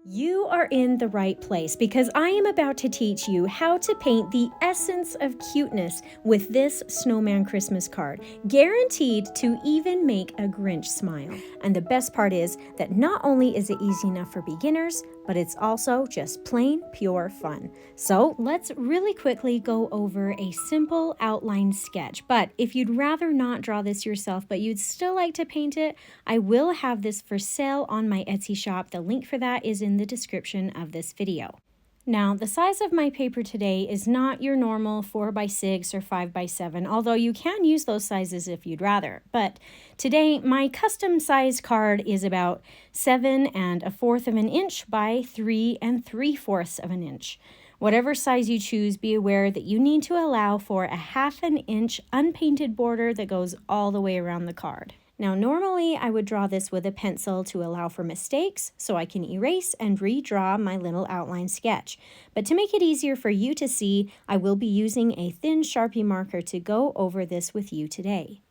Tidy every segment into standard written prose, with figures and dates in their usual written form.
You are in the right place because I am about to teach you how to paint the essence of cuteness with this Snowman Christmas card, guaranteed to even make a Grinch smile. And the best part is that not only is it easy enough for beginners, but it's also just plain pure fun. So let's really quickly go over a simple outline sketch. But if you'd rather not draw this yourself, but you'd still like to paint it, I will have this for sale on my Etsy shop. The link for that is in the description of this video. Now, the size of my paper today is not your normal 4x6 or 5x7, although you can use those sizes if you'd rather. But today, my custom size card is about 7 1/4 of an inch by 3 3/4 of an inch. Whatever size you choose, be aware that you need to allow for a 1/2 inch unpainted border that goes all the way around the card. Now, normally I would draw this with a pencil to allow for mistakes so I can erase and redraw my little outline sketch. But to make it easier for you to see, I will be using a thin Sharpie marker to go over this with you today.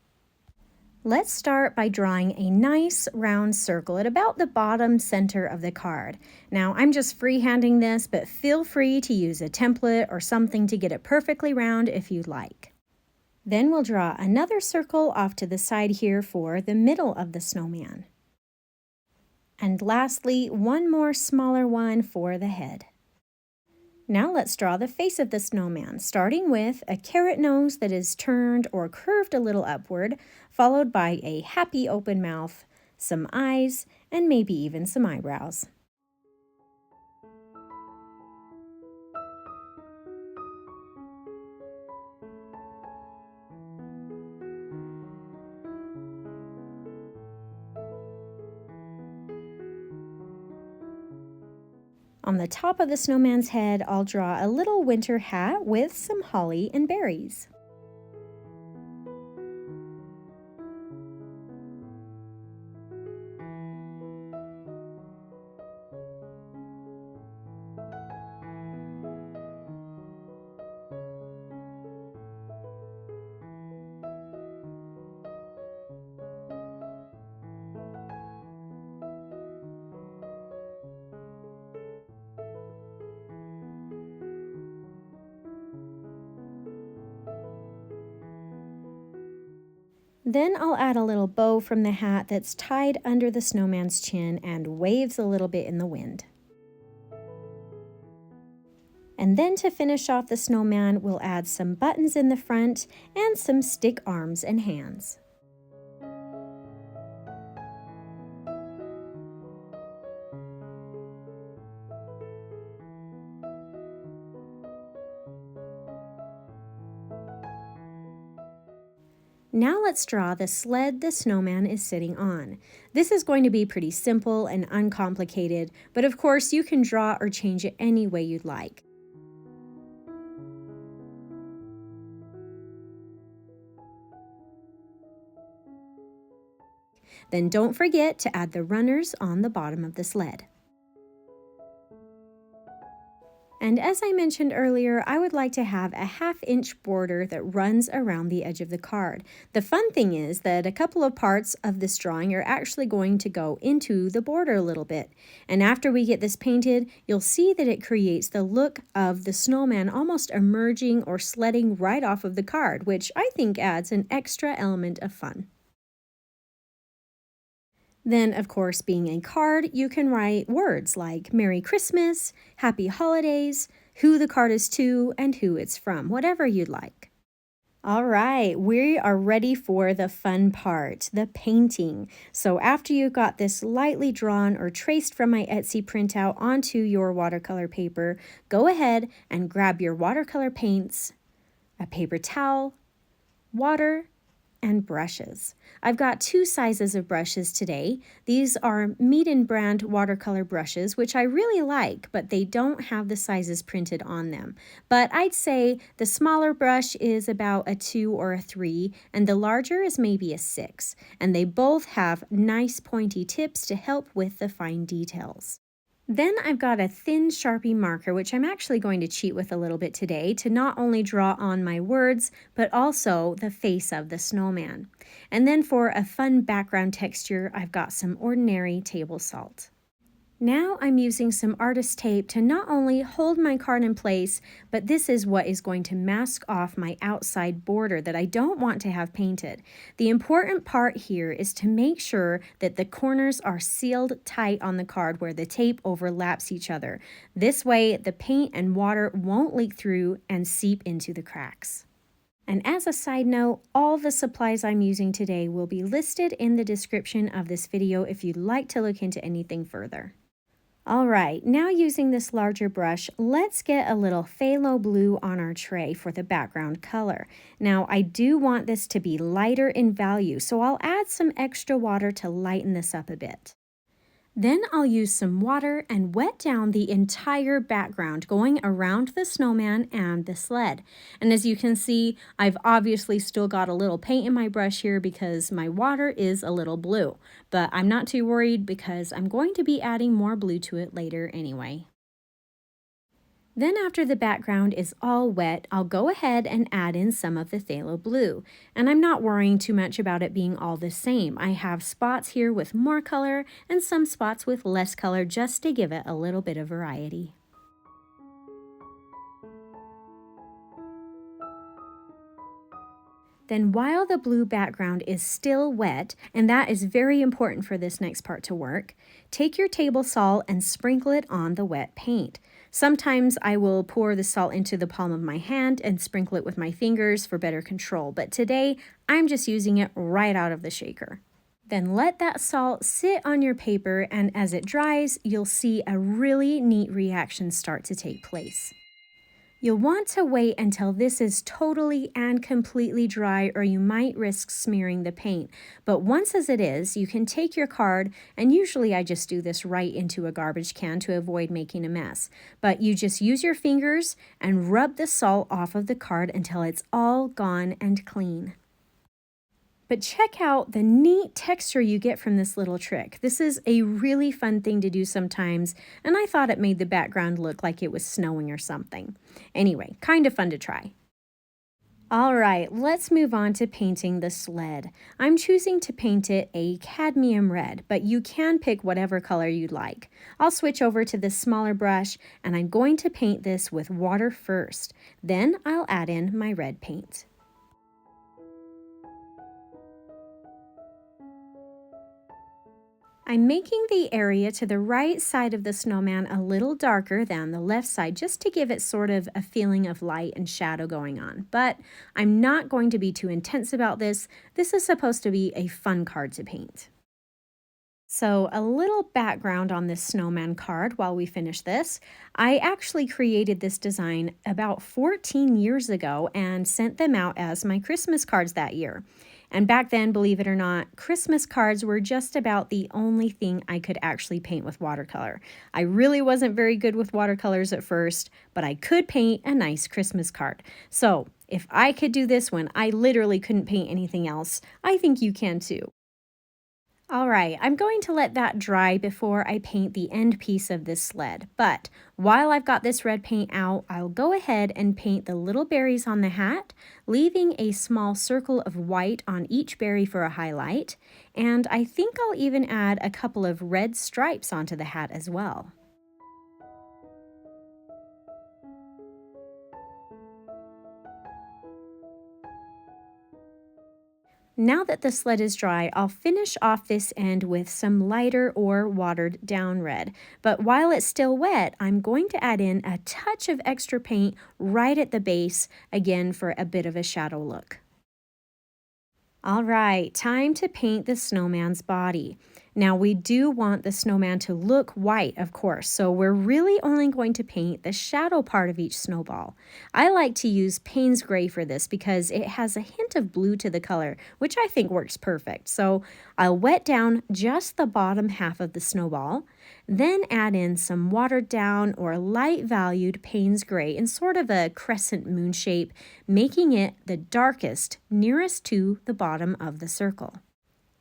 Let's start by drawing a nice round circle at about the bottom center of the card. Now, I'm just freehanding this, but feel free to use a template or something to get it perfectly round if you'd like. Then we'll draw another circle off to the side here for the middle of the snowman. And lastly, one more smaller one for the head. Now let's draw the face of the snowman, starting with a carrot nose that is turned or curved a little upward, followed by a happy open mouth, some eyes, and maybe even some eyebrows. On the top of the snowman's head, I'll draw a little winter hat with some holly and berries. Then I'll add a little bow from the hat that's tied under the snowman's chin and waves a little bit in the wind. And then to finish off the snowman, we'll add some buttons in the front and some stick arms and hands. Now let's draw the sled the snowman is sitting on. This is going to be pretty simple and uncomplicated, but of course you can draw or change it any way you'd like. Then don't forget to add the runners on the bottom of the sled. And as I mentioned earlier, I would like to have a 1/2 inch border that runs around the edge of the card. The fun thing is that a couple of parts of this drawing are actually going to go into the border a little bit. And after we get this painted, you'll see that it creates the look of the snowman almost emerging or sledding right off of the card, which I think adds an extra element of fun. Then, of course, being a card, you can write words like Merry Christmas, Happy Holidays, who the card is to, and who it's from, whatever you'd like. All right, we are ready for the fun part, the painting. So after you've got this lightly drawn or traced from my Etsy printout onto your watercolor paper, go ahead and grab your watercolor paints, a paper towel, water, and brushes. I've got 2 sizes of brushes today. These are Mead & brand watercolor brushes, which I really like, but they don't have the sizes printed on them. But I'd say the smaller brush is about a 2 or a 3, and the larger is maybe a 6. And they both have nice pointy tips to help with the fine details. Then I've got a thin Sharpie marker, which I'm actually going to cheat with a little bit today to not only draw on my words, but also the face of the snowman. And then for a fun background texture, I've got some ordinary table salt. Now I'm using some artist tape to not only hold my card in place, but this is what is going to mask off my outside border that I don't want to have painted. The important part here is to make sure that the corners are sealed tight on the card where the tape overlaps each other. This way, the paint and water won't leak through and seep into the cracks. And as a side note, all the supplies I'm using today will be listed in the description of this video if you'd like to look into anything further. All right, now using this larger brush, let's get a little phthalo blue on our tray for the background color. Now, I do want this to be lighter in value, so I'll add some extra water to lighten this up a bit. Then I'll use some water and wet down the entire background going around the snowman and the sled. And as you can see, I've obviously still got a little paint in my brush here because my water is a little blue. But I'm not too worried because I'm going to be adding more blue to it later anyway. Then after the background is all wet, I'll go ahead and add in some of the phthalo blue. And I'm not worrying too much about it being all the same. I have spots here with more color and some spots with less color just to give it a little bit of variety. Then while the blue background is still wet, and that is very important for this next part to work, take your table salt and sprinkle it on the wet paint. Sometimes I will pour the salt into the palm of my hand and sprinkle it with my fingers for better control, but today I'm just using it right out of the shaker. Then let that salt sit on your paper, and as it dries, you'll see a really neat reaction start to take place. You'll want to wait until this is totally and completely dry, or you might risk smearing the paint. But once as it is, you can take your card, and usually I just do this right into a garbage can to avoid making a mess. But you just use your fingers and rub the salt off of the card until it's all gone and clean. But check out the neat texture you get from this little trick. This is a really fun thing to do sometimes, and I thought it made the background look like it was snowing or something. Anyway, kind of fun to try. All right, let's move on to painting the sled. I'm choosing to paint it a cadmium red, but you can pick whatever color you'd like. I'll switch over to this smaller brush, and I'm going to paint this with water first. Then I'll add in my red paint. I'm making the area to the right side of the snowman a little darker than the left side just to give it sort of a feeling of light and shadow going on. But I'm not going to be too intense about this. This is supposed to be a fun card to paint. So a little background on this snowman card while we finish this. I actually created this design about 14 years ago and sent them out as my Christmas cards that year. And back then, believe it or not, Christmas cards were just about the only thing I could actually paint with watercolor. I really wasn't very good with watercolors at first, but I could paint a nice Christmas card. So if I could do this when I literally couldn't paint anything else, I think you can too. All right, I'm going to let that dry before I paint the end piece of this sled. But while I've got this red paint out, I'll go ahead and paint the little berries on the hat, leaving a small circle of white on each berry for a highlight. And I think I'll even add a couple of red stripes onto the hat as well. Now that the sled is dry, I'll finish off this end with some lighter or watered down red. But while it's still wet, I'm going to add in a touch of extra paint right at the base, again for a bit of a shadow look. All right, time to paint the snowman's body. Now we do want the snowman to look white, of course, so we're really only going to paint the shadow part of each snowball. I like to use Paynes gray for this because it has a hint of blue to the color, which I think works perfect. So I'll wet down just the bottom half of the snowball, then add in some watered down or light valued Paynes gray in sort of a crescent moon shape, making it the darkest nearest to the bottom of the circle.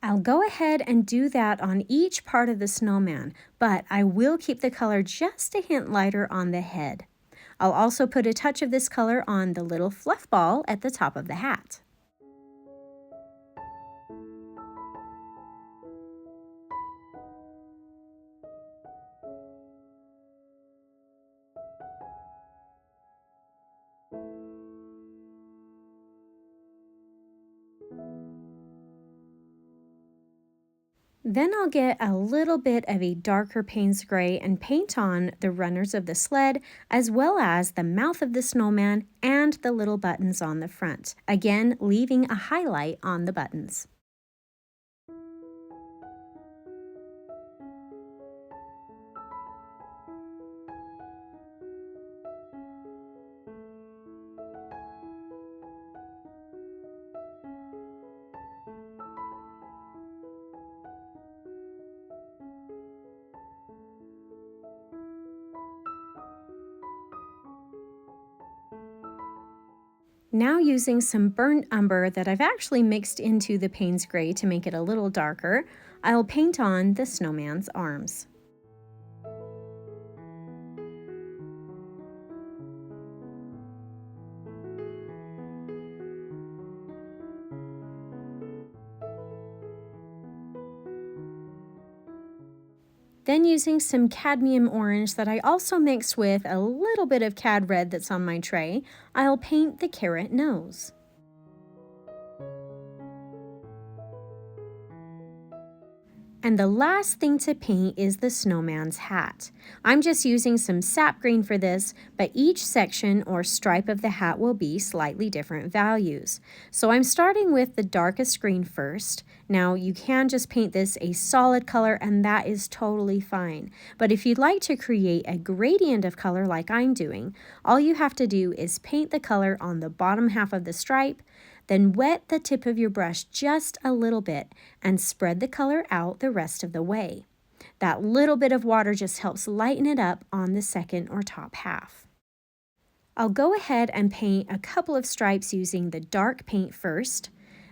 I'll go ahead and do that on each part of the snowman, but I will keep the color just a hint lighter on the head. I'll also put a touch of this color on the little fluff ball at the top of the hat. Then I'll get a little bit of a darker Paynes gray and paint on the runners of the sled, as well as the mouth of the snowman and the little buttons on the front, again leaving a highlight on the buttons. Now using some burnt umber that I've actually mixed into the Paynes gray to make it a little darker, I'll paint on the snowman's arms. Then using some cadmium orange that I also mixed with a little bit of cad red that's on my tray, I'll paint the carrot nose. And the last thing to paint is the snowman's hat. I'm just using some sap green for this, but each section or stripe of the hat will be slightly different values. So I'm starting with the darkest green first. Now you can just paint this a solid color and that is totally fine. But if you'd like to create a gradient of color like I'm doing, all you have to do is paint the color on the bottom half of the stripe, then wet the tip of your brush just a little bit and spread the color out the rest of the way. That little bit of water just helps lighten it up on the second or top half. I'll go ahead and paint a couple of stripes using the dark paint first.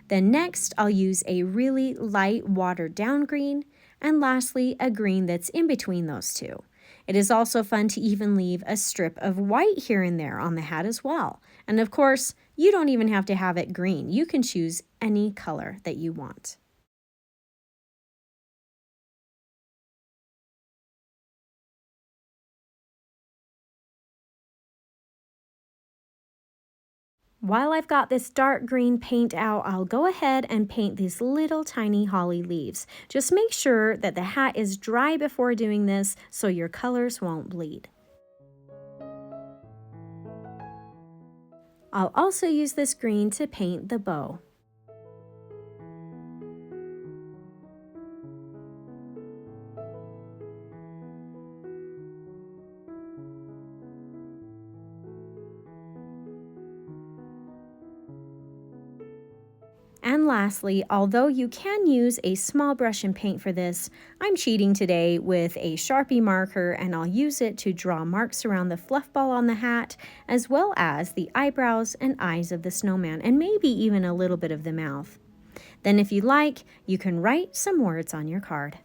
Then next I'll use a really light watered down green, and lastly a green that's in between those two. It is also fun to even leave a strip of white here and there on the hat as well. And of course, you don't even have to have it green. You can choose any color that you want. While I've got this dark green paint out, I'll go ahead and paint these little tiny holly leaves. Just make sure that the hat is dry before doing this so your colors won't bleed. I'll also use this green to paint the bow. And lastly, although you can use a small brush and paint for this, I'm cheating today with a Sharpie marker and I'll use it to draw marks around the fluff ball on the hat, as well as the eyebrows and eyes of the snowman, and maybe even a little bit of the mouth. Then if you like, you can write some words on your card.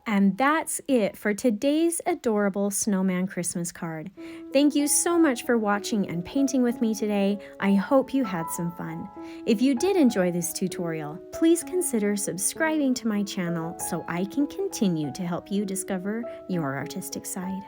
And that's it for today's adorable snowman Christmas card. Thank you so much for watching and painting with me today. I hope you had some fun. If you did enjoy this tutorial, please consider subscribing to my channel so I can continue to help you discover your artistic side.